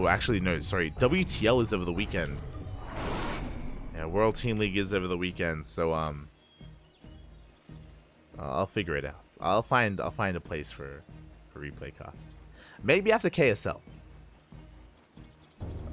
Well, actually, no, sorry. WTL is over the weekend. Yeah, World Team League is over the weekend, so I'll figure it out. I'll find a place for replay cost. Maybe after KSL.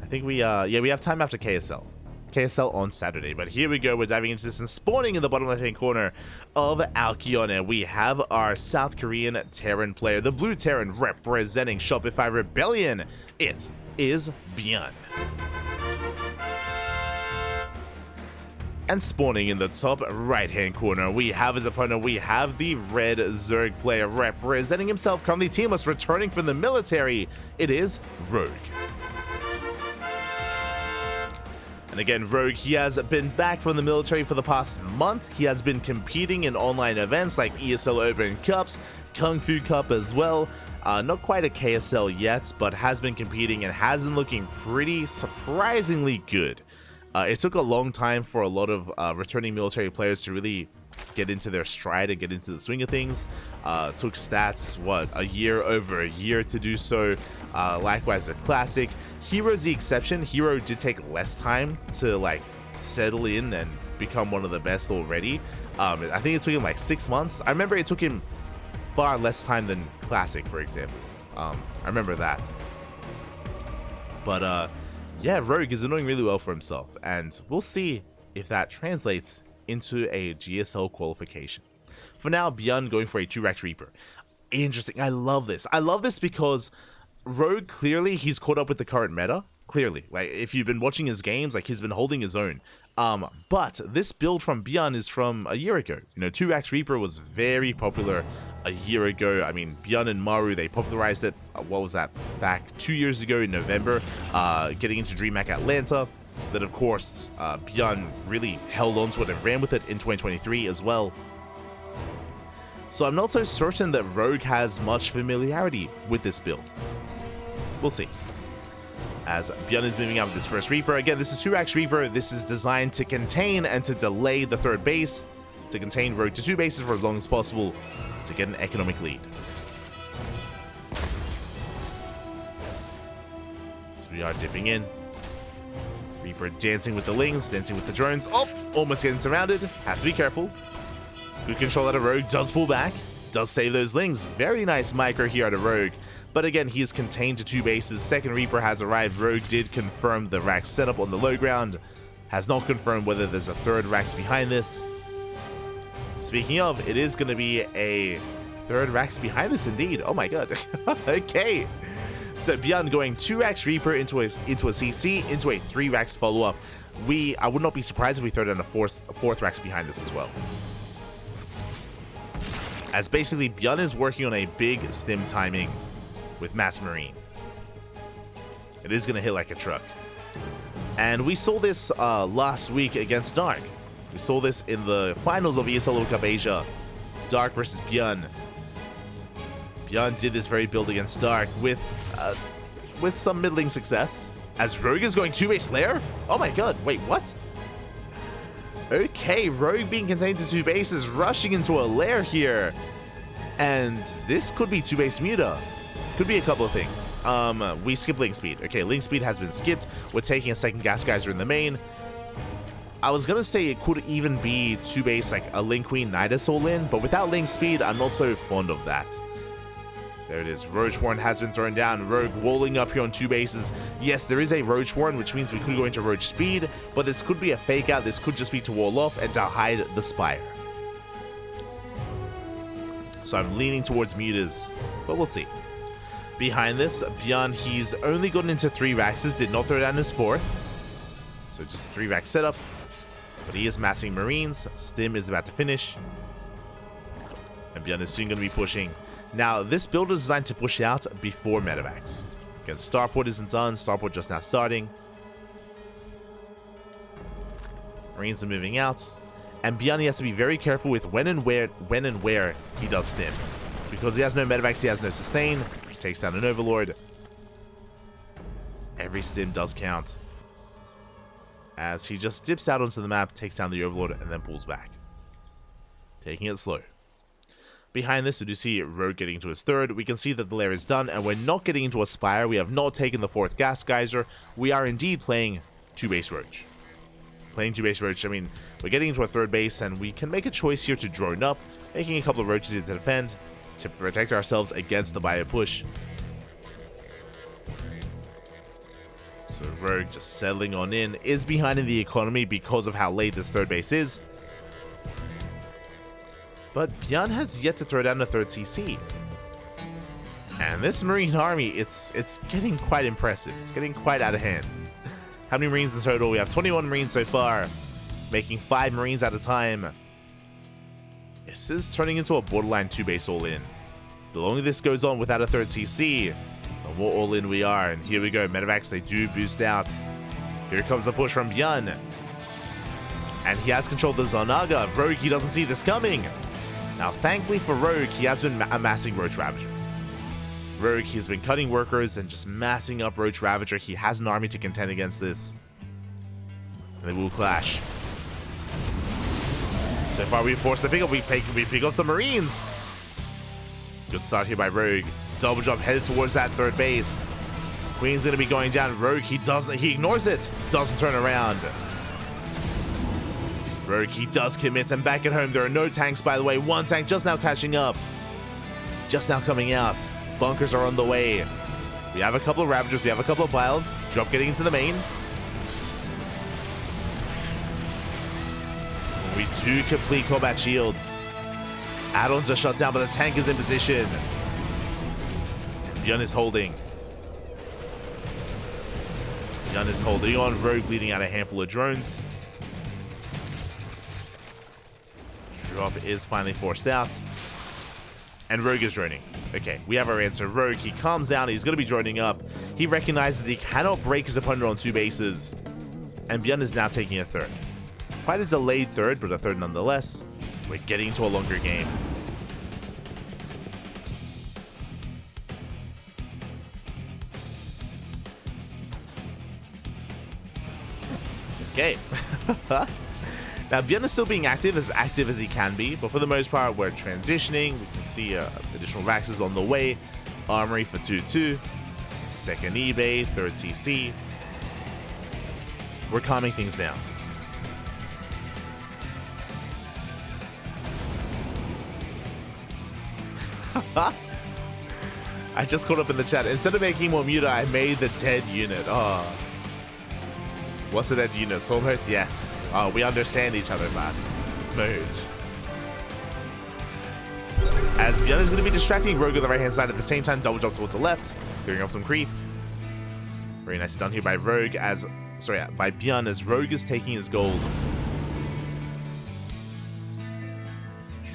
I think we have time after KSL. KSL on Saturday, but here we go. We're diving into this and spawning in the bottom left-hand corner of Alkion, and we have our South Korean Terran player, the Blue Terran representing Shopify Rebellion. It is ByuN. And spawning in the top right-hand corner, we have his opponent. We have the Red Zerg player representing himself, currently teamless, returning from the military. It is Rogue. And again, Rogue, he has been back from the military for the past month. He has been competing in online events like ESL Open Cups, Kung Fu Cup as well. Not quite a KSL yet, but has been competing and has been looking pretty surprisingly good. It took a long time for a lot of returning military players to really get into their stride and get into the swing of things. Took stats, over a year to do so. Likewise with Classic. Hero's the exception. Hero did take less time to like settle in and become one of the best already. I think it took him like 6 months. I remember it took him far less time than Classic, for example. I remember that. But yeah, Rogue is doing really well for himself, and we'll see if that translates into a GSL qualification. For now, ByuN going for a 2-Rax Reaper. Interesting. I love this. I love this because Rogue, clearly, he's caught up with the current meta. Clearly. Like, if you've been watching his games, like, he's been holding his own. But this build from ByuN is from a year ago. You know, 2-Rax Reaper was very popular a year ago. I mean, ByuN and Maru, they popularized it, what was that, back 2 years ago in November, getting into DreamHack Atlanta. Then, of course, ByuN really held on to it and ran with it in 2023 as well. So I'm not so certain that Rogue has much familiarity with this build. We'll see. As ByuN is moving out with this first Reaper. Again, this is 2-Rax Reaper. This is designed to contain and to delay the third base, to contain Rogue to 2 bases for as long as possible, to get an economic lead. So we are dipping in. Reaper dancing with the Lings, dancing with the drones. Oh, almost getting surrounded. Has to be careful. Good control out of Rogue. Does pull back. Does save those Lings. Very nice micro here out of Rogue. But again, he is contained to 2 bases. Second Reaper has arrived. Rogue did confirm the Rax setup on the low ground. Has not confirmed whether there's a third Rax behind this. Speaking of, it is going to be a third Rax behind this indeed. Oh my god. Okay. So ByuN going 2-Rax Reaper into a CC, into a 3-Rax follow-up. I would not be surprised if we throw down a fourth Rax behind this as well. As basically ByuN is working on a big stim timing with Mass Marine. It is going to hit like a truck. And we saw this last week against Dark. We saw this in the finals of ESL World Cup Asia. Dark versus ByuN. ByuN did this very build against Dark with some middling success. As Rogue is going 2-base lair? Oh my god, wait, what? Okay, Rogue being contained to 2 bases, rushing into a lair here. And this could be 2-base Muta. Could be a couple of things. We skip Link Speed. Okay, Link Speed has been skipped. We're taking a second Gas Geyser in the main. I was gonna say it could even be 2-base, like a Link Queen Nidus all in, but without Link Speed, I'm not so fond of that. There it is. Roach Warren has been thrown down. Rogue walling up here on 2 bases. Yes, there is a Roach Warren, which means we could go into Roach Speed, but this could be a fake out. This could just be to wall off and to hide the Spire. So I'm leaning towards Mutas, but we'll see. Behind this, ByuN, he's only gotten into 3 Raxes, did not throw down his 4th. So just 3-Rax setup, but he is massing Marines. Stim is about to finish. And ByuN is soon going to be pushing. Now, this build is designed to push out before Medivacs. Again, Starport isn't done. Starport just now starting. Marines are moving out. And ByuN has to be very careful with when and where he does Stim. Because he has no Medivacs, he has no sustain. Takes down an Overlord. Every Stim does count. As he just dips out onto the map, takes down the Overlord, and then pulls back. Taking it slow. Behind this, we do see Rogue getting into his third. We can see that the lair is done, and we're not getting into a Spire. We have not taken the fourth Gas Geyser. We are indeed playing 2-base Roach. Playing 2-base Roach, I mean, we're getting into a third base, and we can make a choice here to drone up, making a couple of Roaches to defend, to protect ourselves against the ByuN push. So Rogue just settling on in, is behind in the economy because of how late this third base is. But ByuN has yet to throw down a third CC. And this Marine army, it's getting quite impressive. It's getting quite out of hand. How many Marines in total? We have 21 Marines so far, making 5 Marines at a time. This is turning into a borderline 2-base all-in. The longer this goes on without a third CC, the more all-in we are. And here we go, Medivacs, they do boost out. Here comes the push from ByuN. And he has controlled the Zarnaga. Rogue, he doesn't see this coming. Now, thankfully for Rogue, he has been amassing Roach Ravager. Rogue, he's been cutting workers and just massing up Roach Ravager. He has an army to contend against this. And they will clash. So far, we've forced the pickup. We pick up some Marines. Good start here by Rogue. Double jump headed towards that third base. Queen's going to be going down. Rogue, he ignores it. Doesn't turn around. Rogue, he does commit, and back at home, there are no tanks, by the way. One tank just now catching up. Just now coming out. Bunkers are on the way. We have a couple of Ravagers. We have a couple of Biles. Drop getting into the main. We do complete combat shields. Add-ons are shut down, but the tank is in position. ByuN is holding. ByuN is holding on. Rogue bleeding out a handful of drones. Drop is finally forced out. And Rogue is droning. Okay, we have our answer. Rogue, he calms down. He's going to be droning up. He recognizes that he cannot break his opponent on 2 bases. And ByuN is now taking a third. Quite a delayed third, but a third nonetheless. We're getting into a longer game. Okay. Now, ByuN is still being active as he can be, but for the most part, we're transitioning. We can see additional Vaxes on the way. Armory for 2-2. Second eBay, third CC. We're calming things down. I just caught up in the chat. Instead of making more Muta, I made the dead unit. Oh. What's the dead unit? Soulhost? Yes. Oh, we understand each other, man. Smooch. As ByuN is going to be distracting Rogue on the right-hand side at the same time, double jump towards the left, clearing up some creep. Very nicely done here by Rogue by ByuN as Rogue is taking his gold.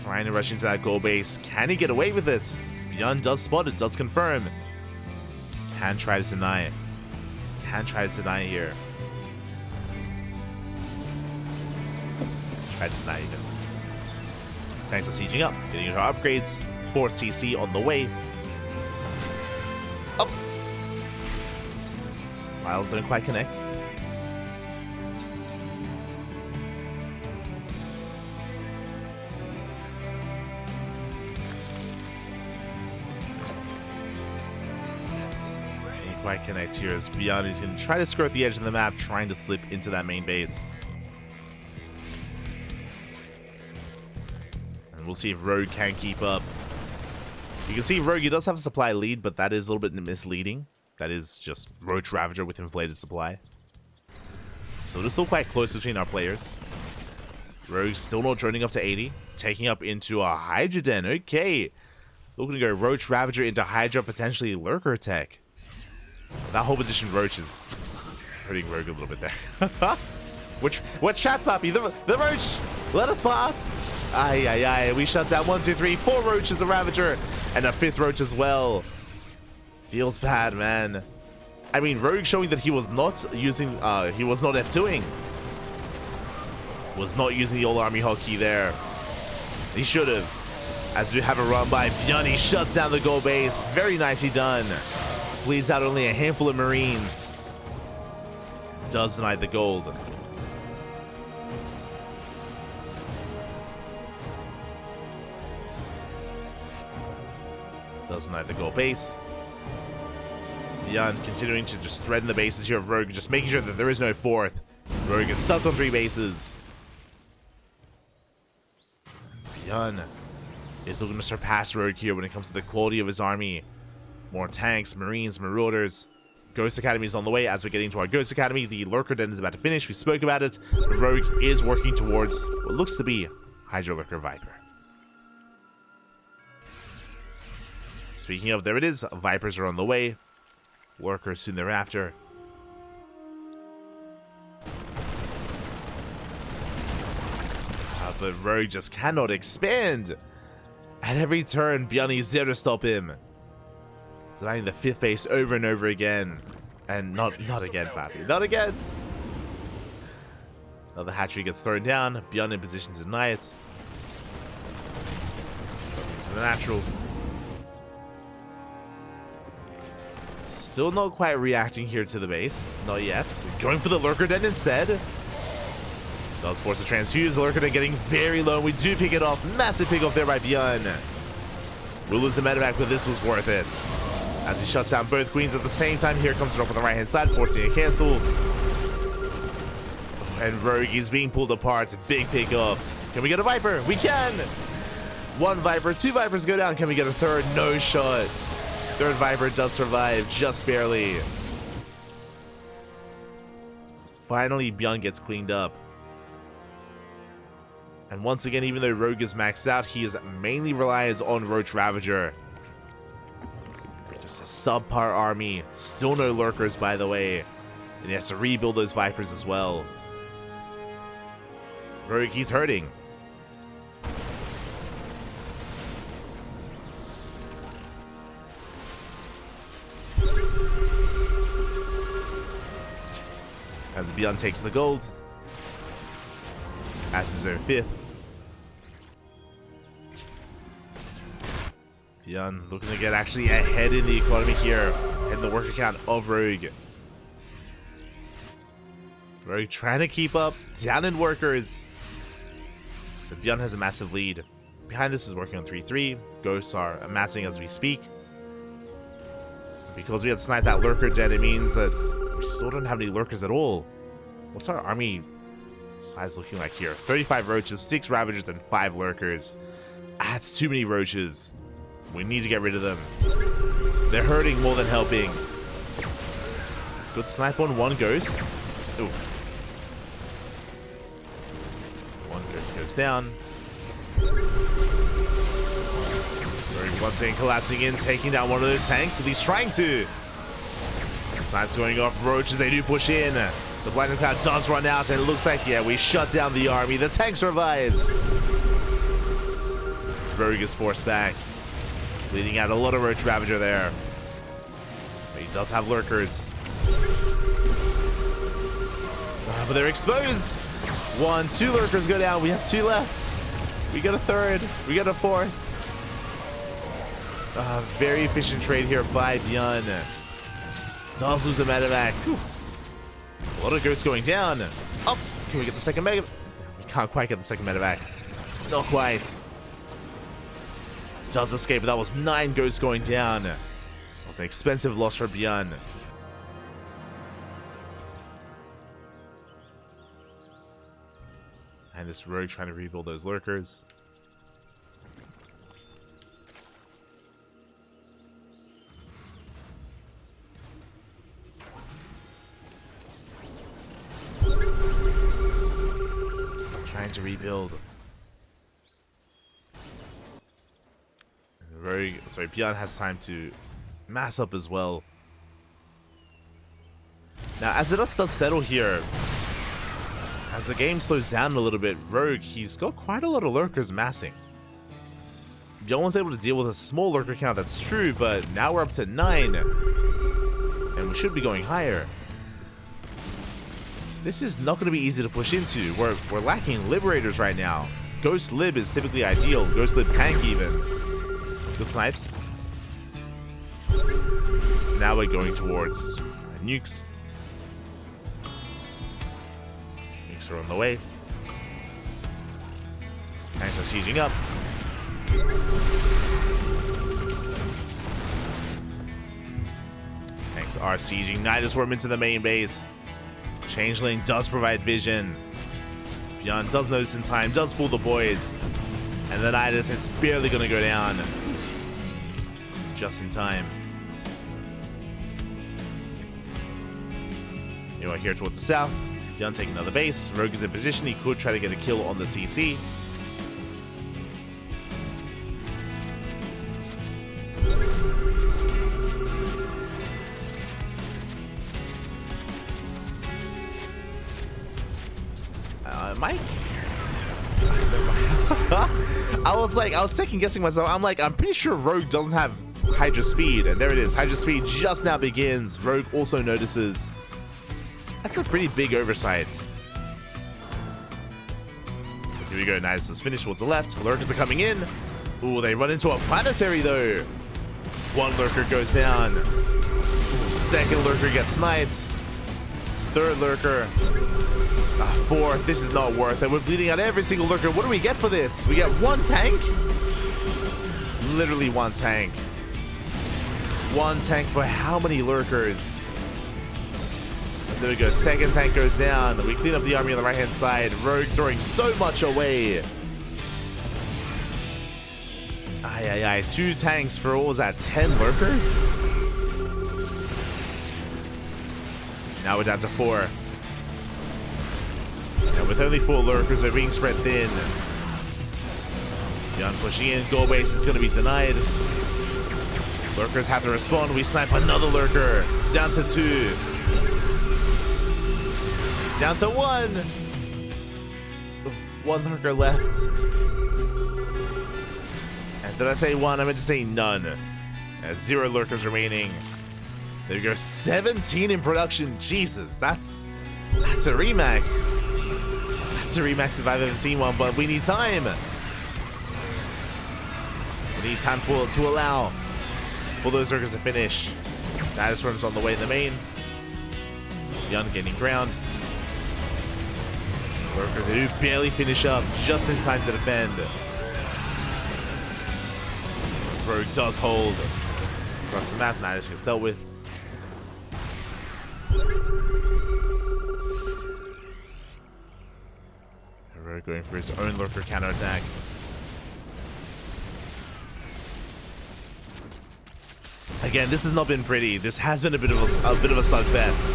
Trying to rush into that gold base. Can he get away with it? ByuN does spot it, does confirm. Can try to deny it. Can try to deny it here. Try to deny it. Tanks are sieging up, getting into our upgrades. 4th CC on the way. Up. Miles don't quite connect. Didn't quite connect here as ByuN is going to try to skirt the edge of the map, trying to slip into that main base. We'll see if Rogue can keep up. You can see Rogue, he does have a supply lead, but that is a little bit misleading. That is just Roach Ravager with inflated supply. So it's still quite close between our players. Rogue still not droning up to 80. Taking up into a Hydra Den. Okay. Looking to go Roach Ravager into Hydra, potentially Lurker Tech. That whole position Roach is hurting Rogue a little bit there. What chat, Pappy? The Roach! Let us pass! Aye, aye, aye. We shut down 1, 2, 3, 4 Roaches, a Ravager, and a 5th Roach as well. Feels bad, man. I mean, Rogue showing that he was not using, he was not F2ing. Was not using the old army hotkey there. He should have. As we have a run by ByuN, he shuts down the gold base. Very nicely done. Bleeds out only a handful of Marines. Does deny the gold. Doesn't like the gold base. ByuN continuing to just threaten the bases here of Rogue, just making sure that there is no fourth. Rogue is stuck on 3 bases. ByuN is looking to surpass Rogue here when it comes to the quality of his army. More tanks, marines, marauders. Ghost Academy is on the way. As we're getting to our Ghost Academy, the Lurker Den is about to finish. We spoke about it. The Rogue is working towards what looks to be Hydra Lurker Viper. Speaking of, there it is. Vipers are on the way. Lurkers soon thereafter. But Rogue just cannot expand. At every turn, ByuN is there to stop him. Denying the 5th base over and over again. And not again, Pappy. Not again! Another hatchery gets thrown down. ByuN in position to deny it. To the natural. Still not quite reacting here to the base. Not yet. Going for the Lurker Den instead. Does force a transfuse. The Lurker Den getting very low. We do pick it off. Massive pick off there by ByuN. We'll lose a medevac, but this was worth it. As he shuts down both queens at the same time. Here comes drop on the right hand side, forcing a cancel. And Rogue is being pulled apart. Big pickoffs. Can we get a Viper? We can! 1 Viper, 2 Vipers go down. Can we get a third? No shot. 3rd Viper does survive, just barely. Finally, ByuN gets cleaned up. And once again, even though Rogue is maxed out, he is mainly reliant on Roach Ravager. Just a subpar army. Still no Lurkers, by the way. And he has to rebuild those Vipers as well. Rogue, he's hurting. As ByuN takes the gold. As his own 5th. ByuN looking to get actually ahead in the economy here. In the worker count of Rogue. Rogue trying to keep up. Down in workers. So ByuN has a massive lead. Behind this is working on 3-3. Ghosts are amassing as we speak. Because we had sniped that Lurker Den, it means that we still don't have any Lurkers at all. What's our army size looking like here? 35 Roaches, 6 Ravagers, and 5 Lurkers. That's too many Roaches. We need to get rid of them. They're hurting more than helping. Good snipe on 1 Ghost. Oof. 1 Ghost goes down. Once again collapsing in, taking down one of those tanks, at least trying to. Snipes going off Roaches, they do push in. The Blinding Cloud does run out, and it looks like, yeah, we shut down the army. The tank survives. Rogue is forced back. Leading out a lot of Roach Ravager there. But he does have Lurkers. But they're exposed. 1, 2 Lurkers go down. We have 2 left. We got a 3rd. We got a 4th. Very efficient trade here by ByuN. Does lose a medevac. Whew. A lot of ghosts going down. Up. Can we get the second mega? We can't quite get the second medevac. Not quite. Does escape, but that was 9 ghosts going down. That was an expensive loss for ByuN. And this Rogue trying to rebuild those Lurkers. Trying to rebuild. ByuN has time to mass up as well. Now, as the dust does settle here, as the game slows down a little bit, Rogue, he's got quite a lot of Lurkers massing. ByuN was able to deal with a small Lurker count, that's true, but now we're up to 9. And we should be going higher. This is not going to be easy to push into. We're lacking Liberators right now. Ghost Lib is typically ideal. Ghost Lib tank even. Good snipes. Now we're going towards nukes. Nukes are on the way. Tanks are sieging up. Tanks are sieging. Nidus Worm into the main base. Changeling does provide vision. ByuN does notice in time, does pull the boys. And the Nidus, it's barely going to go down. Just in time. Anyway, here towards the south. ByuN taking another base. Rogue is in position. He could try to get a kill on the CC. I was second guessing myself. I'm pretty sure Rogue doesn't have Hydra speed, and there it is. Hydra speed just now begins. Rogue also notices. That's a pretty big oversight. Here we go. Nidus is finished towards the left. Lurkers are coming in. Ooh, they run into a planetary though. One lurker goes down. Ooh, second lurker gets sniped. Third lurker. Four. This is not worth it. We're bleeding out every single lurker. What do we get for this? We get one tank? Literally one tank. One tank for how many lurkers? So there we go. Second tank goes down. We clean up the army on the right-hand side. Rogue throwing so much away. Aye. 2 tanks for, what was that, 10 lurkers? Now we're down to 4. And with only 4 lurkers, they're being spread thin. ByuN pushing in. Goal base is going to be denied. Lurkers have to respond. We snipe another lurker. Down to 2. Down to 1. 1 lurker left. And did I say 1? I meant to say none. 0 lurkers remaining. There we go. 17 in production. Jesus, that's a remax. That's a remax if I've ever seen one, but we need time. We need time to allow for those lurkers to finish. Nidus Worm's on the way in the main. ByuN gaining ground. Lurkers who barely finish up just in time to defend. Rogue does hold. Across the map, Nidus gets dealt with. Rogue going for his own lurker counterattack. Again, this has not been pretty. This has been a bit of a slugfest.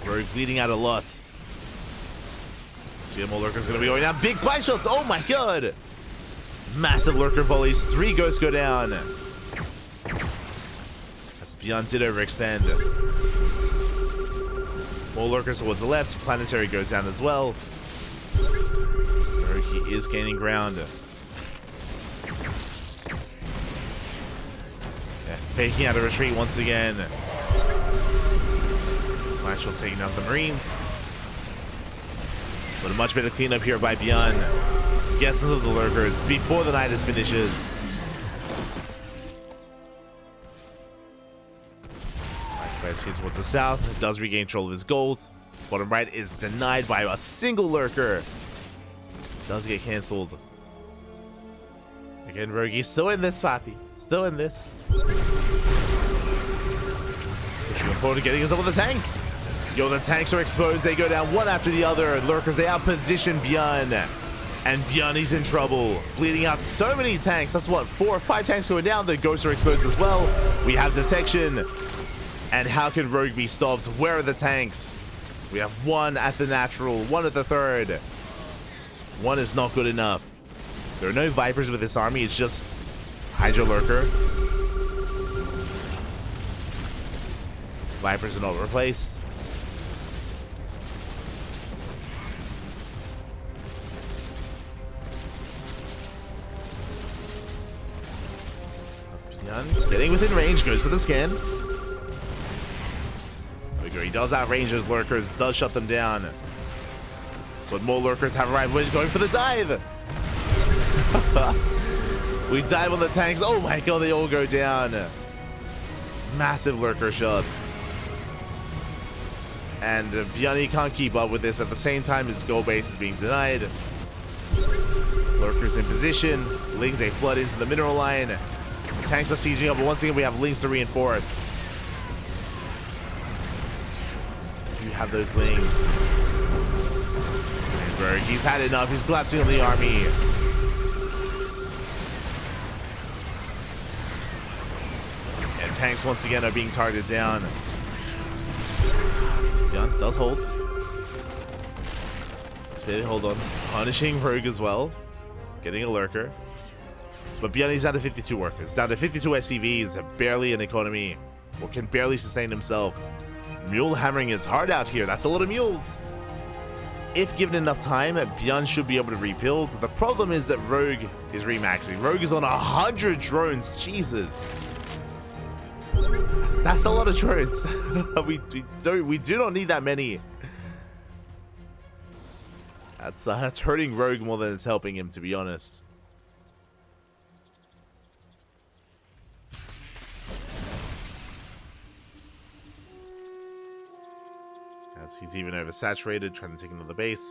Rogue bleeding out a lot. See more lurkers going to be going down. Big spike shots. Oh my god. Massive lurker volleys. 3 ghosts go down. As ByuN did overextend. More lurkers towards the left. Planetary goes down as well. Rogue, he is gaining ground. Faking out a retreat once again. Smash was taking out the Marines. But a much better cleanup here by ByuN. Gets into the lurkers before the Nidus finishes. Fights towards the south. It does regain control of his gold. Bottom right is denied by a single lurker. Does get cancelled. Again, Rogue, he's still in this, Pappy. Still in this. Pushing forward, getting us up with the tanks. Yo, the tanks are exposed. They go down one after the other. Lurkers, they outposition ByuN. And ByuN, he's in trouble. Bleeding out so many tanks. That's what, 4 or 5 tanks going down. The ghosts are exposed as well. We have detection. And how can Rogue be stopped? Where are the tanks? We have 1 at the natural, 1 at the third. 1 is not good enough. There are no Vipers with this army. It's just Hydra Lurker. Vipers are not replaced. ByuN getting within range, goes for the scan. He does outrange those lurkers, does shut them down. But more lurkers have arrived. We're going for the dive. We dive on the tanks. Oh my god, they all go down. Massive lurker shots. And ByuN can't keep up with this. At the same time, his goal base is being denied. Lurkers in position. Lings, they flood into the mineral line. tanks are sieging up, but once again we have Lings to reinforce. Do you have those Lings? And Rogue, he's had enough. He's collapsing on the army. And tanks once again are being targeted down. ByuN does hold. Spade, hold on. Punishing Rogue as well. Getting a lurker. But ByuN is down to 52 workers. Down to 52 SCVs. Barely an economy. Or can barely sustain himself. Mule hammering is hard out here. That's a lot of mules. If given enough time, ByuN should be able to rebuild. The problem is that Rogue is remaxing. Rogue is on 100 drones. Jesus. That's a lot of drones. we do not need that many. That's hurting Rogue more than it's helping him, to be honest. As he's even oversaturated, trying to take another base.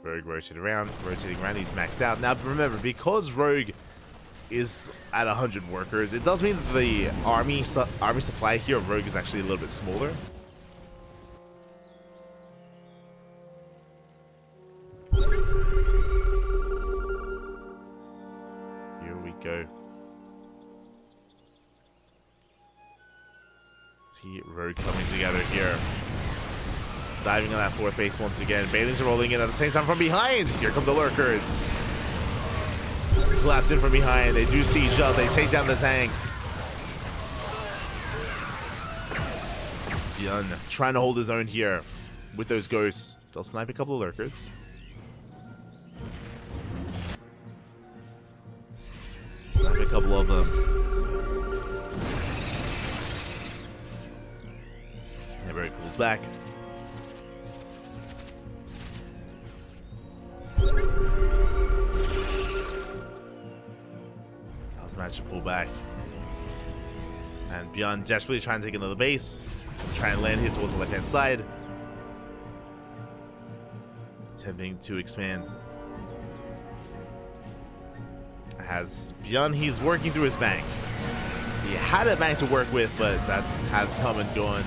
Rogue rotating around, he's maxed out. Now remember, because Rogue is at 100 workers, it does mean that the army supply here of Rogue is actually a little bit smaller. Here we go. See Rogue coming together here. Diving on that fourth base once again. Bailey's rolling in at the same time from behind. Here come the lurkers. Collapse in from behind. They do siege up. They take down the tanks. ByuN trying to hold his own here with those ghosts. They'll snipe a couple of lurkers. Snipe a couple of them. Never pulls back. Managed to pull back. And ByuN desperately trying to take another base. Try and land here towards the left-hand side. Attempting to expand. As ByuN, he's working through his bank. He had a bank to work with, but that has come and gone.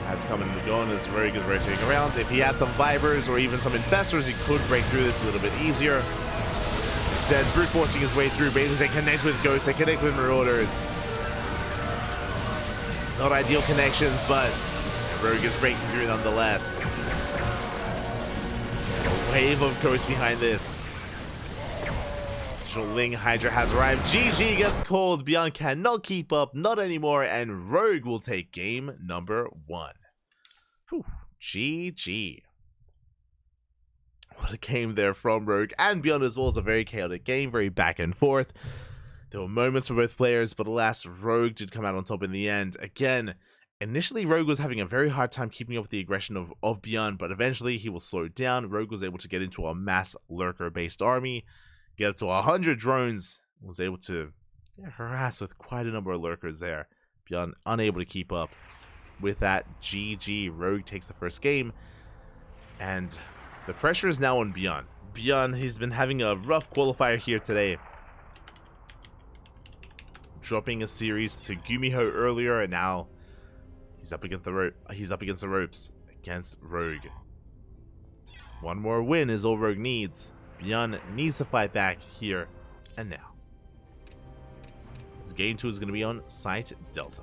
Has come and gone as Rogue is rotating around. If he had some Vibers or even some Infestors, he could break through this a little bit easier. Instead, brute forcing his way through. Bases, they connect with Ghosts, they connect with Marauders. Not ideal connections, but Rogue is breaking through nonetheless. A wave of Ghosts behind this. Ling Hydra has arrived. GG gets called. ByuN cannot keep up, not anymore, and Rogue will take game number 1. Whew. GG. What a game there from Rogue and ByuN as well. As a very chaotic game, very back and forth. There were moments for both players, but alas, Rogue did come out on top in the end. Again, initially Rogue was having a very hard time keeping up with the aggression of ByuN, but eventually he was slowed down. Rogue was able to get into a mass lurker-based army, get up to 100 drones, was able to harass with quite a number of lurkers there. ByuN unable to keep up. With that, GG. Rogue takes the first game, and the pressure is now on ByuN. ByuN, he's been having a rough qualifier here today. Dropping a series to Gumiho earlier, and now he's up against the ropes against Rogue. One more win is all Rogue needs. ByuN needs to fight back here and now. This game 2 is going to be on Site Delta.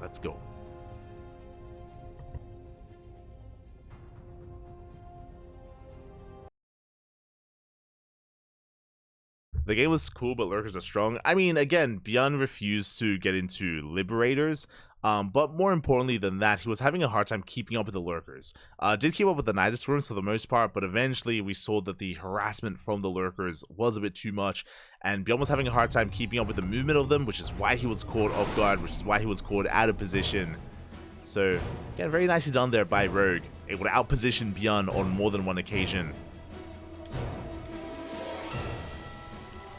Let's go. The game was cool, but lurkers are strong. I mean, again, ByuN refused to get into Liberators, but more importantly than that, he was having a hard time keeping up with the lurkers. Did keep up with the Nidus rooms for the most part, but eventually we saw that the harassment from the lurkers was a bit too much, and ByuN was having a hard time keeping up with the movement of them, which is why he was caught off guard, which is why he was caught out of position. So, again, very nicely done there by Rogue, able to outposition ByuN on more than one occasion.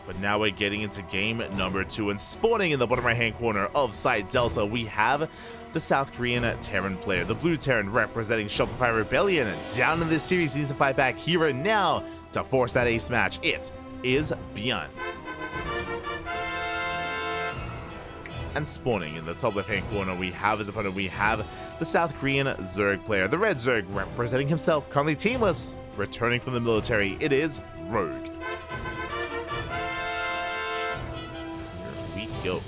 But now we're getting into game number 2, and spawning in the bottom right-hand corner of Site Delta, we have the South Korean Terran player. The blue Terran representing Shopify Rebellion. Down in this series, needs to fight back here and now to force that ace match. It is ByuN. And spawning in the top left-hand corner, we have as opponent, we have the South Korean Zerg player. The red Zerg representing himself, currently teamless, returning from the military. It is Rogue. Here we go.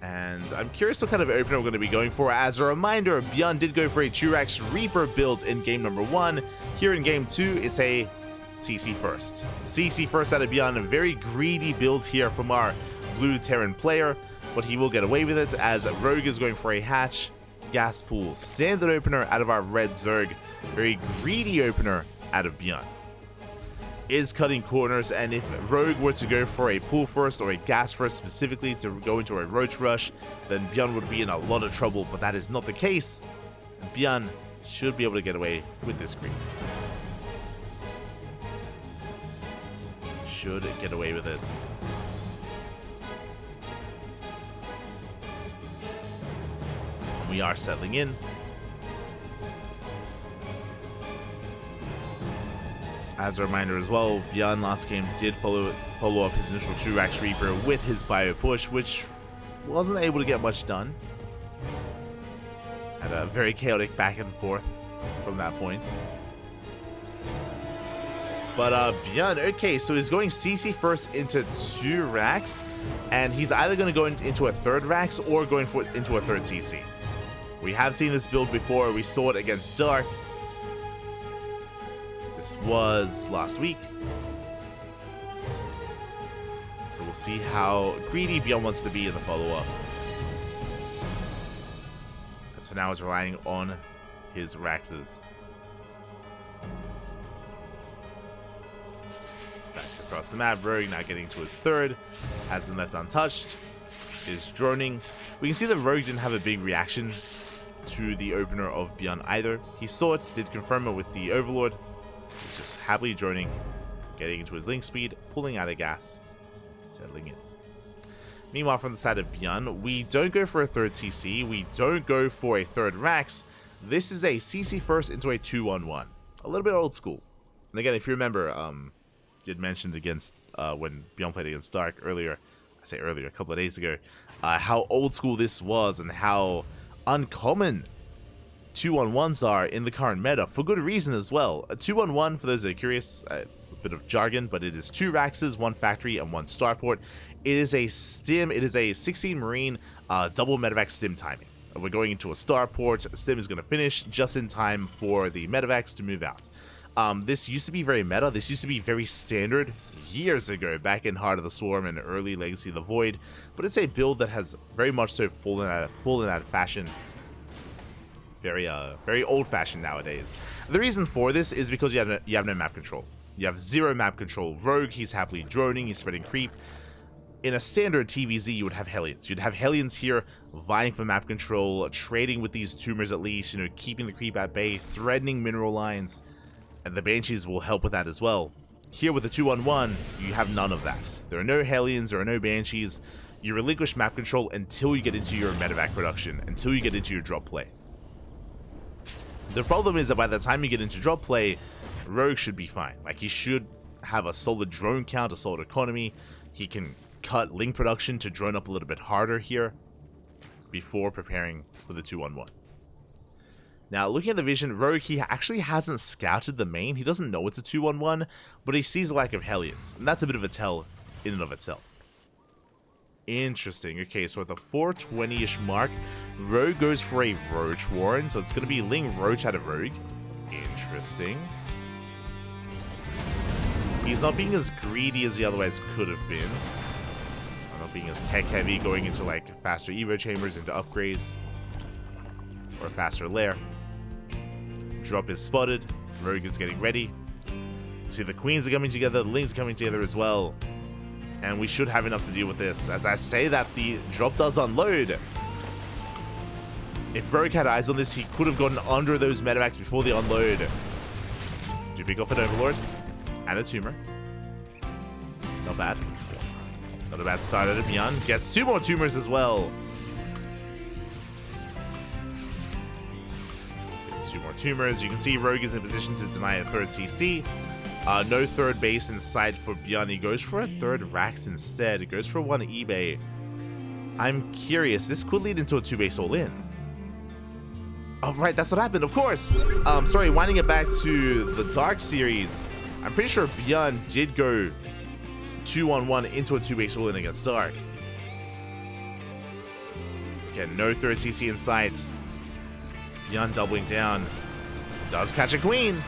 And I'm curious what kind of opener we're going to be going for. As a reminder, ByuN did go for a Jurax Reaper build in game number 1. Here in game 2, it's a CC first. CC first out of ByuN. A very greedy build here from our blue Terran player, but he will get away with it as Rogue is going for a hatch. Gas pool. Standard opener out of our red Zerg. Very greedy opener out of ByuN. Is cutting corners, and if Rogue were to go for a pool first or a gas first specifically to go into a roach rush, then ByuN would be in a lot of trouble, but that is not the case. ByuN should be able to get away with this creep. Should get away with it. We are settling in. As a reminder as well, ByuN last game did follow up his initial Jurax Reaper with his bio push, which wasn't able to get much done. Had a very chaotic back and forth from that point. But ByuN, okay, so he's going CC first into 2 racks, and he's either going to go into a 3rd racks or going into a 3rd CC. We have seen this build before. We saw it against Dark. This was last week. So we'll see how greedy ByuN wants to be in the follow-up. As for now, he's relying on his Raxes. Back across the map, Rogue now getting to his 3rd. Has him left untouched. Is droning. We can see that Rogue didn't have a big reaction to the opener of ByuN either. He saw it, did confirm it with the Overlord. He's just happily droning, getting into his link speed, pulling out of gas, settling in. Meanwhile, from the side of ByuN, we don't go for a 3rd CC, we don't go for a 3rd Rax. This is a CC first into a 2-1-1. A little bit old school. And again, if you remember, did mention against when ByuN played against Dark earlier, I say earlier, a couple of days ago, how old school this was and how uncommon 2-1-1s are in the current meta, for good reason as well. A 2-1-1, for those that are curious, it's a bit of jargon, but it is 2 Raxes, 1 factory, and 1 starport. It is a stim, it is a 16 Marine double medevac stim timing. We're going into a starport. Stim is going to finish just in time for the medevacs to move out. This used to be very meta, this used to be very standard years ago, back in Heart of the Swarm and early Legacy of the Void, but it's a build that has very much so fallen out of fashion. Very old-fashioned nowadays. The reason for this is because you have no map control. You have 0 map control. Rogue, he's happily droning, he's spreading creep. In a standard TVZ, you would have Hellions. You'd have Hellions here vying for map control, trading with these tumors at least, you know, keeping the creep at bay, threatening mineral lines, and the Banshees will help with that as well. Here with the 2-1-1, you have none of that. There are no Hellions, there are no Banshees. You relinquish map control until you get into your medevac production, until you get into your drop play. The problem is that by the time you get into drop play, Rogue should be fine. Like, he should have a solid drone count, a solid economy. He can cut link production to drone up a little bit harder here before preparing for the 2-1-1. Now, looking at the vision, Rogue, he actually hasn't scouted the main. He doesn't know it's a 2-1-1, but he sees a lack of Hellions, and that's a bit of a tell in and of itself. Interesting. Okay, so at the 420-ish mark, Rogue goes for a Roach Warren, so it's going to be Ling Roach out of Rogue. Interesting. He's not being as greedy as he otherwise could have been. Not being as tech-heavy, going into, like, faster Evo chambers, into upgrades. Or a faster lair. Drop is spotted. Rogue is getting ready. See, the Queens are coming together, the Lings are coming together as well. And we should have enough to deal with this. As I say that, the drop does unload. If Rogue had eyes on this, he could have gotten under those medevacs before the unload. Do pick off an Overlord and a Tumor. Not bad. Not a bad start at it. ByuN gets 2 more Tumors as well. Gets 2 more Tumors. You can see Rogue is in position to deny a 3rd CC. No 3rd base in sight for ByuN. He goes for a 3rd Rax instead. He goes for 1 eBay. I'm curious. This could lead into a 2 base all-in. Oh, right. That's what happened. Of course. Sorry. Winding it back to the Dark series. I'm pretty sure ByuN did go 2-on-1 into a 2 base all-in against Dark. Again, no 3rd CC in sight. ByuN doubling down. Does catch a Queen.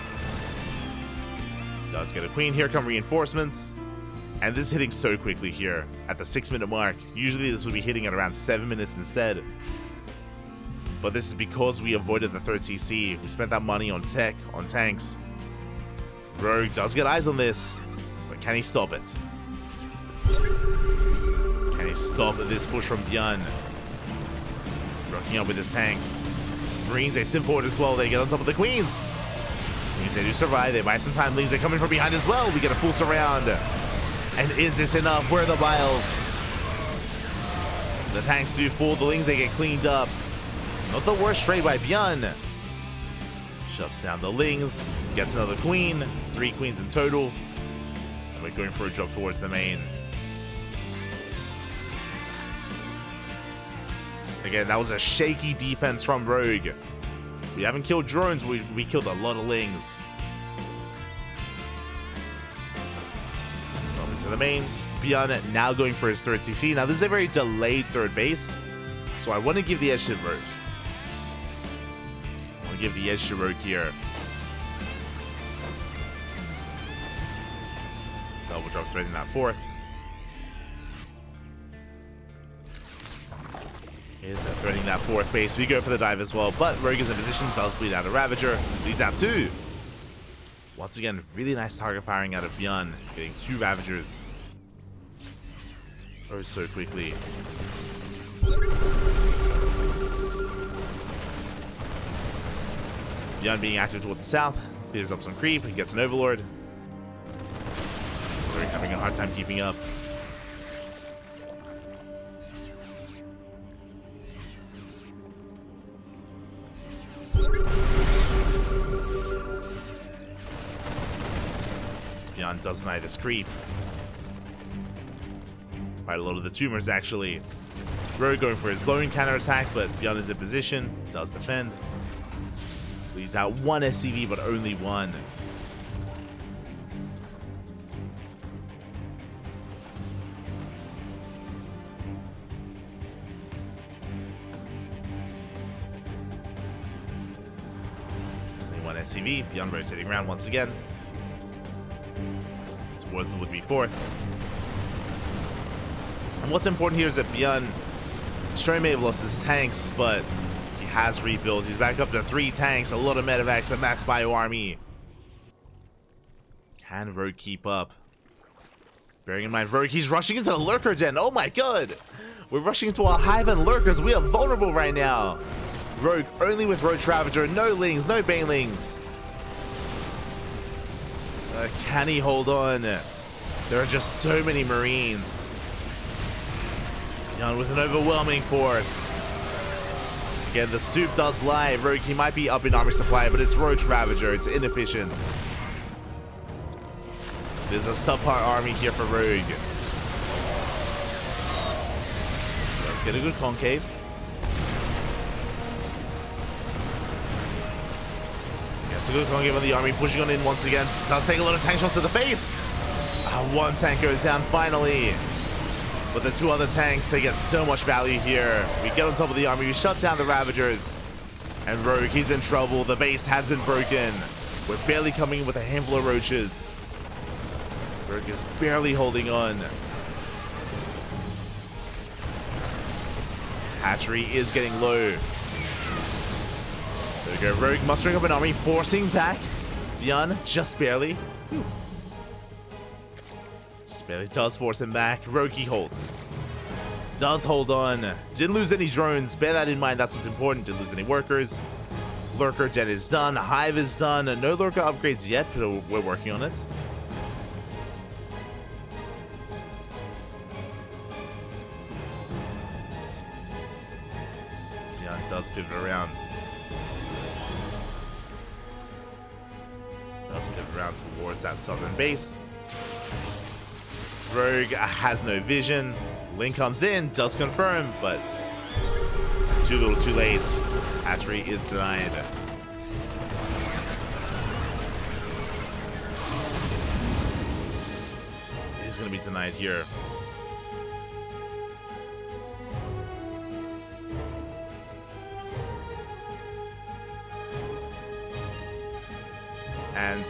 Does get a Queen. Here come reinforcements. And this is hitting so quickly here at the 6-minute mark. Usually this would be hitting at around 7 minutes instead. But this is because we avoided the 3rd CC. We spent that money on tech, on tanks. Rogue does get eyes on this, but can he stop it? Can he stop this push from ByuN? Rocking up with his tanks. Marines, they sit forward as well. They get on top of the Queens. Means they do survive. They buy some time. Leagues, they're coming from behind as well. We get a full surround. And is this enough? Where are the vials? The tanks do fall. The Lings, they get cleaned up. Not the worst trade by ByuN. Shuts down the Lings. Gets another Queen. 3 Queens in total. And we're going for a drop towards the main. Again, that was a shaky defense from Rogue. We haven't killed drones, but we killed a lot of Lings. Welcome to the main. ByuN now going for his 3rd CC. Now, this is a very delayed 3rd base, so I want to give the edge to Rogue. I want to give the edge to Rogue here. Double drop threading that 4th. Is threading that 4th base. We go for the dive as well, but Rogue is in position, does bleed out a Ravager, bleeds out 2. Once again, really nice target firing out of ByuN, getting 2 Ravagers. Oh, so quickly. ByuN being active towards the south, clears up some creep, he gets an Overlord. Rogue having a hard time keeping up. ByuN does deny this creep. Quite a lot of the Tumors, actually. Rogue going for his lone counter attack, but ByuN is in position. Does defend. Leads out 1 SCV, but only 1. Only 1 SCV. ByuN rotating around once again. Towards the would-be 4th. And what's important here is that ByuN, Stray may have lost his tanks, but he has rebuilt. He's back up to 3 tanks, a lot of medevacs, a max bio army. Can Rogue keep up? Bearing in mind, Rogue, he's rushing into the Lurker Den. Oh my god! We're rushing into a hive and Lurkers. We are vulnerable right now. Rogue only with Roach Ravager, no Lings, no Banelings. Can he hold on? There are just so many Marines. ByuN with an overwhelming force. Again, the soup does lie. Rogue, he might be up in army supply, but it's Roach Ravager. It's inefficient. There's a subpar army here for Rogue. Let's get a good concave. It's a good concave on the army, pushing on in once again. Does take a lot of tank shots to the face. 1 tank goes down finally. But the 2 other tanks, they get so much value here. We get on top of the army, we shut down the Ravagers. And Rogue, he's in trouble. The base has been broken. We're barely coming in with a handful of roaches. Rogue is barely holding on. Hatchery is getting low. There we go, Rogue mustering up an army, forcing back ByuN, just barely. Whew. Just barely does force him back. Rogue, he holds. Does hold on. Didn't lose any drones, bear that in mind, that's what's important. Didn't lose any workers. Lurker Den is done. Hive is done. No Lurker upgrades yet, but we're working on it. ByuN does pivot around. Does pivot around towards that southern base. Rogue has no vision. Link comes in, does confirm, but too little too late. Hatchery is denied. It is going to be denied here. And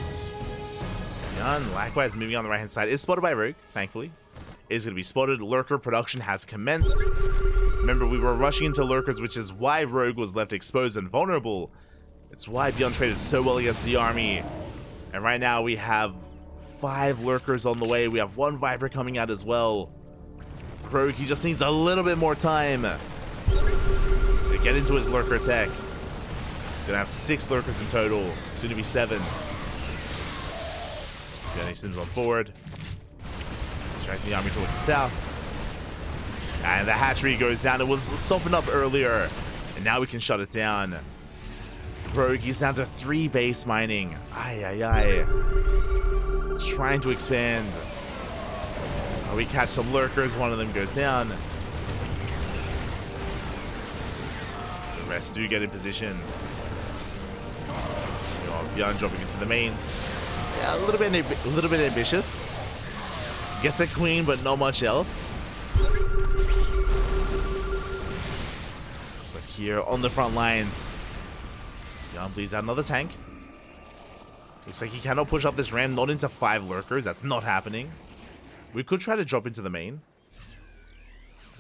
ByuN, likewise, moving on the right-hand side, is spotted by Rogue, thankfully. Is going to be spotted. Lurker production has commenced. Remember, we were rushing into Lurkers, which is why Rogue was left exposed and vulnerable. It's why ByuN traded so well against the army. And right now, we have 5 Lurkers on the way. We have 1 Viper coming out as well. Rogue, he just needs a little bit more time to get into his Lurker tech. Gonna have 6 Lurkers in total. It's gonna be 7. Jenny Sims on forward. Distracting the army towards the south. And the hatchery goes down. It was softened up earlier. And now we can shut it down. Rogue, he's down to 3 base mining. Trying to expand. Oh, we catch some Lurkers. One of them goes down. The rest do get in position. ByuN dropping into the main. Yeah, a little bit ambitious. Gets a queen, but not much else. But here on the front lines, ByuN bleeds out another tank. Looks like he cannot push up this ram, not into 5 Lurkers. That's not happening. We could try to drop into the main.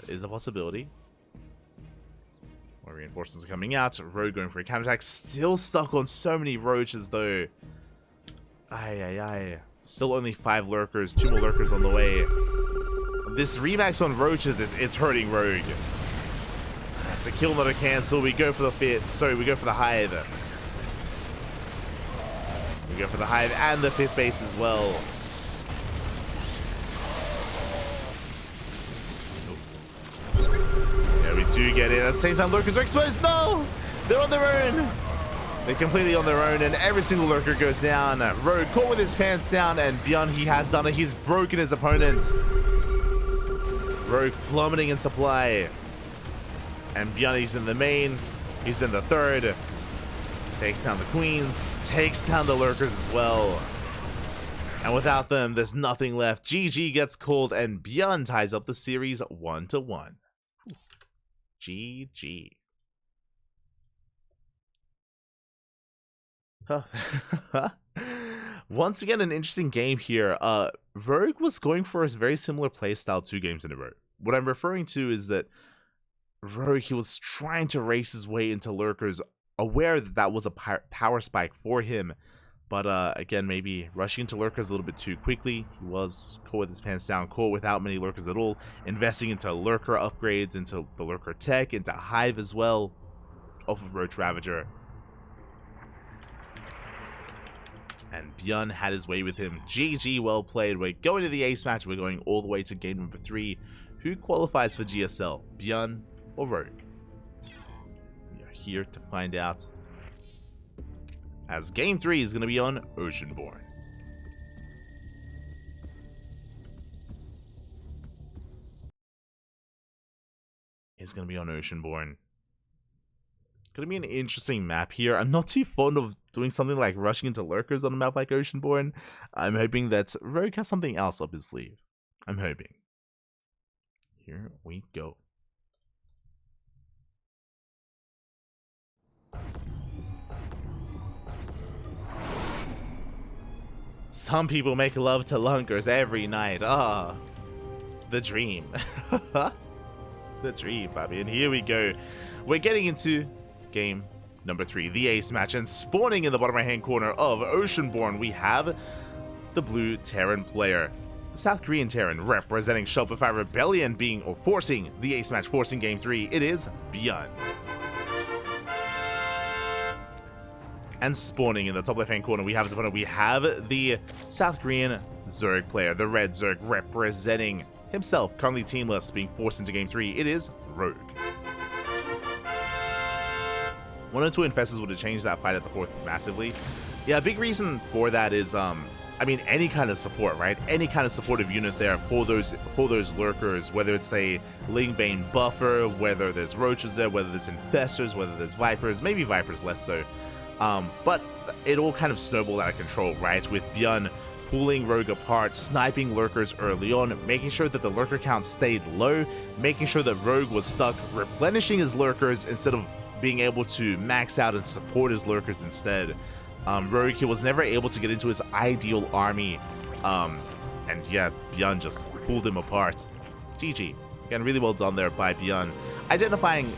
That is a possibility. More reinforcements are coming out. Rogue going for a counterattack. Still stuck on so many roaches, though. Still only 5 Lurkers. 2 more Lurkers on the way. This remax on roaches, it's hurting Rogue. It's a kill, not a cancel. We go for the we go for the hive. We go for the hive and the 5th base as well. Yeah, we do get in. At the same time, Lurkers are exposed. No! They're on their own. They're completely on their own, and every single Lurker goes down. Rogue caught with his pants down, and ByuN, he has done it. He's broken his opponent. Rogue plummeting in supply. And ByuN, he's in the main. He's in the 3rd. Takes down the queens. Takes down the Lurkers as well. And without them, there's nothing left. GG gets called, and ByuN ties up the series 1-1. GG. Once again, an interesting game here. Rogue was going for a very similar playstyle 2 games in a row. What I'm referring to is that Rogue, he was trying to race his way into Lurkers, aware that that was a power spike for him. But again, maybe rushing into Lurkers a little bit too quickly. He was caught with his pants down, caught without many Lurkers at all. Investing into Lurker upgrades, into the Lurker tech, into Hive as well, off of Roach Ravager. And ByuN had his way with him. GG, well played. We're going to the ace match. We're going all the way to game number 3. Who qualifies for GSL? ByuN or Rogue? We are here to find out. As game 3 is going to be on Oceanborn. It's going to be on Oceanborn. Going to be an interesting map here. I'm not too fond of doing something like rushing into Lurkers on a map like Oceanborn. I'm hoping that Rogue has something else up his sleeve. I'm hoping. Here we go. Some people make love to Lurkers every night. Ah, the dream. The dream, Bobby. And here we go. We're getting into game number 3, the ace match, and spawning in the bottom right hand corner of Oceanborn, we have the blue Terran player, the South Korean Terran representing Shopify Rebellion, forcing the ace match, forcing game 3. It is ByuN. And spawning in the top left-hand corner, we have his opponent. We have the South Korean Zerg player, the Red Zerg, representing himself, currently teamless, being forced into Game 3. It is Rogue. 1 or 2 Infestors would have changed that fight at the 4th massively. Yeah, a big reason for that is, I mean, any kind of support, right? Any kind of supportive unit there for those lurkers, whether it's a Lingbane buffer, whether there's roaches there, whether there's Infestors, whether there's Vipers, maybe Vipers less so. But it all kind of snowballed out of control, right? With ByuN pulling Rogue apart, sniping lurkers early on, making sure that the lurker count stayed low, making sure that Rogue was stuck replenishing his lurkers instead of being able to max out and support his lurkers instead. Rogue, he was never able to get into his ideal army, and yeah, ByuN just pulled him apart. GG. Again, really well done there by ByuN, identifying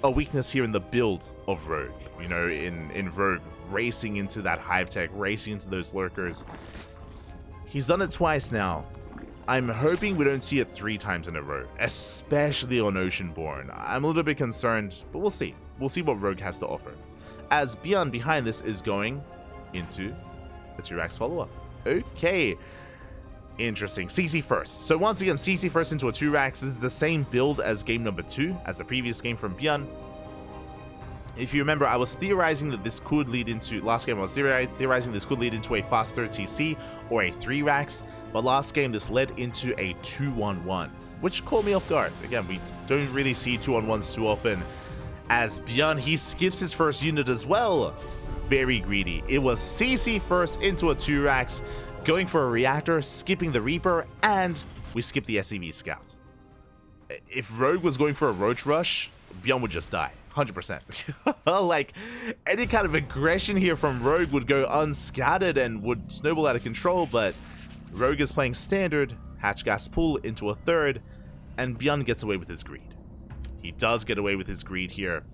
a weakness here in the build of Rogue. You know, in Rogue, racing into that hive tech, racing into those lurkers. He's done it twice now. I'm hoping we don't see it 3 times in a row, especially on Oceanborn. I'm a little bit concerned, but we'll see. We'll see what Rogue has to offer. As ByuN behind this is going into the 2-Rax follow-up. Okay. Interesting. CC first. So once again, CC first into a 2-Rax. This is the same build as game number 2, as the previous game from ByuN. If you remember, I was theorizing that this could lead into, last game I was theorizing this could lead into a fast 3rd TC or a 3-Rax, but last game this led into a 2-1-1, which caught me off guard. Again, we don't really see 2-on-1s too often. As ByuN, he skips his first unit as well. Very greedy. It was CC first into a 2-Rax, going for a reactor, skipping the Reaper, and we skipped the SCV Scout. If Rogue was going for a Roach Rush, ByuN would just die. 100%. Like, any kind of aggression here from Rogue would go unscattered and would snowball out of control, but Rogue is playing standard, hatch gas pull into a 3rd, and ByuN gets away with his greed. He does get away with his greed here.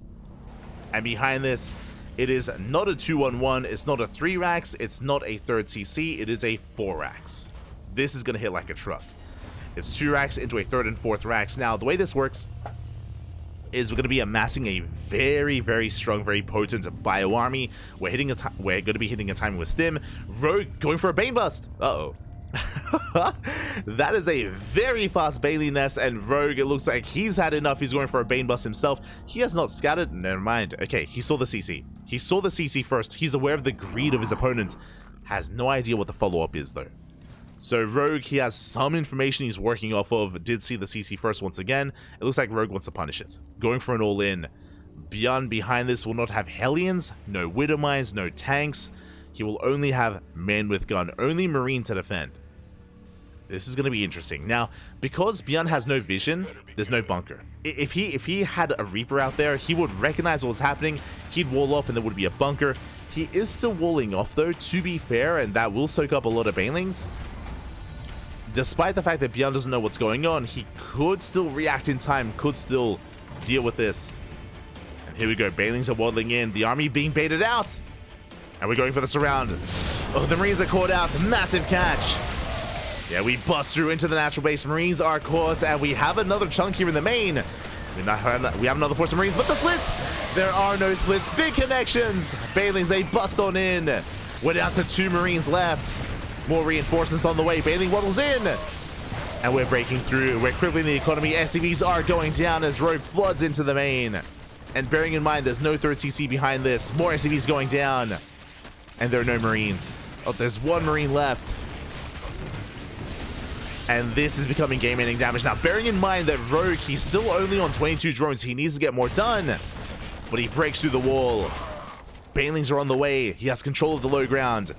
And behind this, it is not a 2-on-1, it's not a 3-Rax, it's not a 3rd CC, it is a 4-Rax. This is going to hit like a truck. It's 2-Rax into a 3rd and 4th Rax. Now, the way this works is we're going to be amassing a very, very strong, very potent bio army. We're going to be hitting a timing with Stim. Rogue going for a Bane Bust. Uh-oh. That is a very fast Bailey Nest, and Rogue, it looks like he's had enough. He's going for a Bane Bust himself. He has not scattered. Never mind. Okay, he saw the CC. He saw the CC first. He's aware of the greed of his opponent. Has no idea what the follow-up is, though. So Rogue, he has some information he's working off of. Did see the CC first once again. It looks like Rogue wants to punish it. Going for an all-in. ByuN behind this will not have Hellions, no Widow Mines, no tanks. He will only have men with gun, only Marine to defend. This is going to be interesting. Now, because ByuN has no vision, there's no bunker. If he had a Reaper out there, he would recognize what was happening. He'd wall off and there would be a bunker. He is still walling off though, to be fair, and that will soak up a lot of Banelings. Despite the fact that ByuN doesn't know what's going on, he could still react in time, could still deal with this. And here we go, Banelings are waddling in, the army being baited out. And we're going for the surround. Oh, the Marines are caught out, massive catch. Yeah, we bust through into the natural base, Marines are caught, and we have another chunk here in the main. We have another force of Marines, but the slits! There are no slits, big connections. Banelings, they bust on in. We're down to 2 Marines left. More reinforcements on the way. Baneling waddles in. And we're breaking through. We're crippling the economy. SCVs are going down as Rogue floods into the main. And bearing in mind, there's no 3rd CC behind this. More SCVs going down. And there are no Marines. Oh, there's 1 Marine left. And this is becoming game-ending damage. Now, bearing in mind that Rogue, he's still only on 22 drones. He needs to get more done. But he breaks through the wall. Banelings are on the way. He has control of the low ground.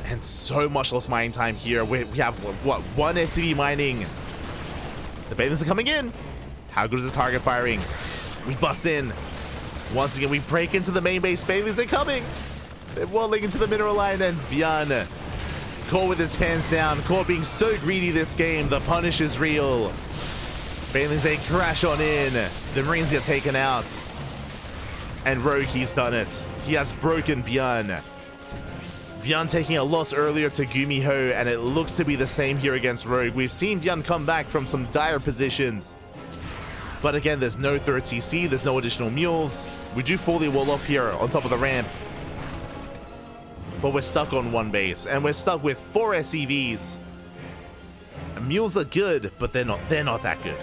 And so much lost mining time here. We have, what, 1 SCV mining. The Banelings are coming in. How good is this target firing? We bust in. Once again, we break into the main base. Banelings are coming. They're waddling into the mineral line, and ByuN caught with his pants down. Caught being so greedy this game. The punish is real. Banelings, they crash on in. The Marines get taken out. And Rogue, he's done it. He has broken ByuN. ByuN taking a loss earlier to Gumiho, and it looks to be the same here against Rogue. We've seen ByuN come back from some dire positions. But again, there's no third CC, there's no additional mules. We do fully wall off here on top of the ramp. But we're stuck on one base, and we're stuck with 4 SCVs. And mules are good, but they're not that good.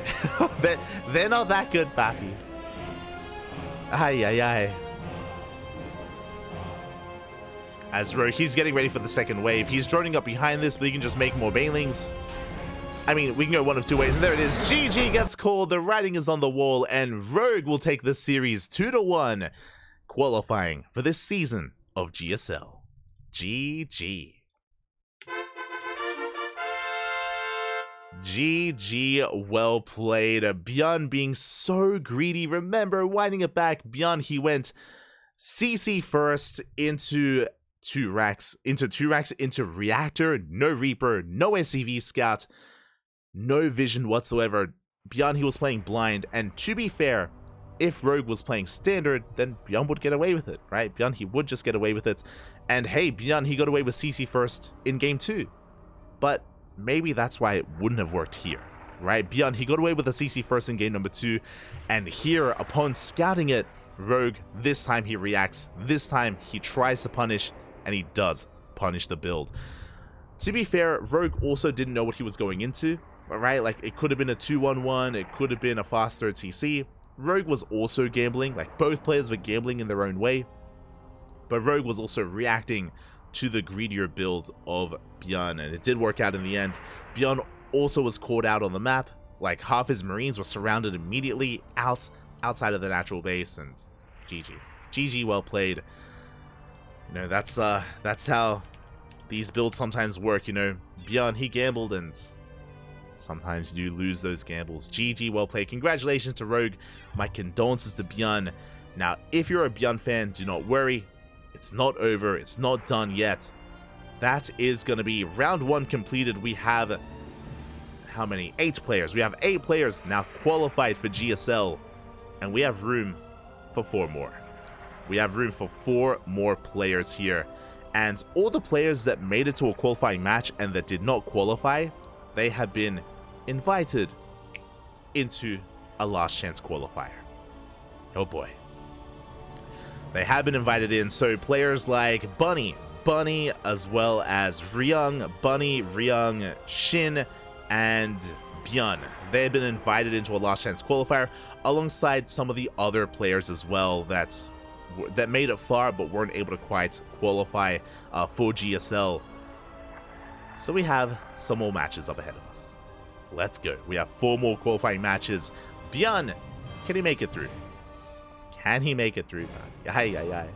they're not that good, papi. Ay, ay, ay. As Rogue, he's getting ready for the second wave. He's droning up behind this, but he can just make more banelings. I mean, we can go one of two ways, and there it is. GG gets called, the writing is on the wall, and Rogue will take this series 2-1, qualifying for this season of GSL. GG. GG, well played. ByuN being so greedy. Remember, winding it back, ByuN, he went CC first into 2 racks, into Reactor, no Reaper, no SCV Scout, no vision whatsoever. ByuN, he was playing blind, and to be fair, if Rogue was playing standard, then ByuN would get away with it, right? ByuN, he would just get away with it. And hey, ByuN, he got away with CC first in game 2. But maybe that's why it wouldn't have worked here, right? ByuN, he got away with a CC first in game number 2, and here, upon scouting it, Rogue, this time he reacts, this time he tries to punish, and he does punish the build. To be fair, Rogue also didn't know what he was going into, right? Like, it could have been a 2-1-1, it could have been a faster TC. Rogue was also gambling, like both players were gambling in their own way, but Rogue was also reacting to the greedier build of ByuN, and it did work out in the end. ByuN also was caught out on the map, like half his Marines were surrounded immediately outside of the natural base, and GG. GG, well played. You know, that's how these builds sometimes work, you know. ByuN, he gambled, and sometimes you lose those gambles. GG, well played. Congratulations to Rogue. My condolences to ByuN. Now, if you're a ByuN fan, do not worry. It's not over. It's not done yet. That is going to be round 1 completed. We have, how many? 8 players. We have 8 players now qualified for GSL. And we have room for 4 more. We have room for 4 more players here. And all the players that made it to a qualifying match and that did not qualify, they have been invited into a last chance qualifier. Oh boy. They have been invited in, so players like Bunny, as well as Ryung, Shin, and ByuN. They have been invited into a last chance qualifier alongside some of the other players as well that made it far but weren't able to quite qualify for GSL. So we have some more matches up ahead of us. Let's go. We have 4 more qualifying matches. ByuN, can he make it through? Can he make it through? Aye, aye, aye.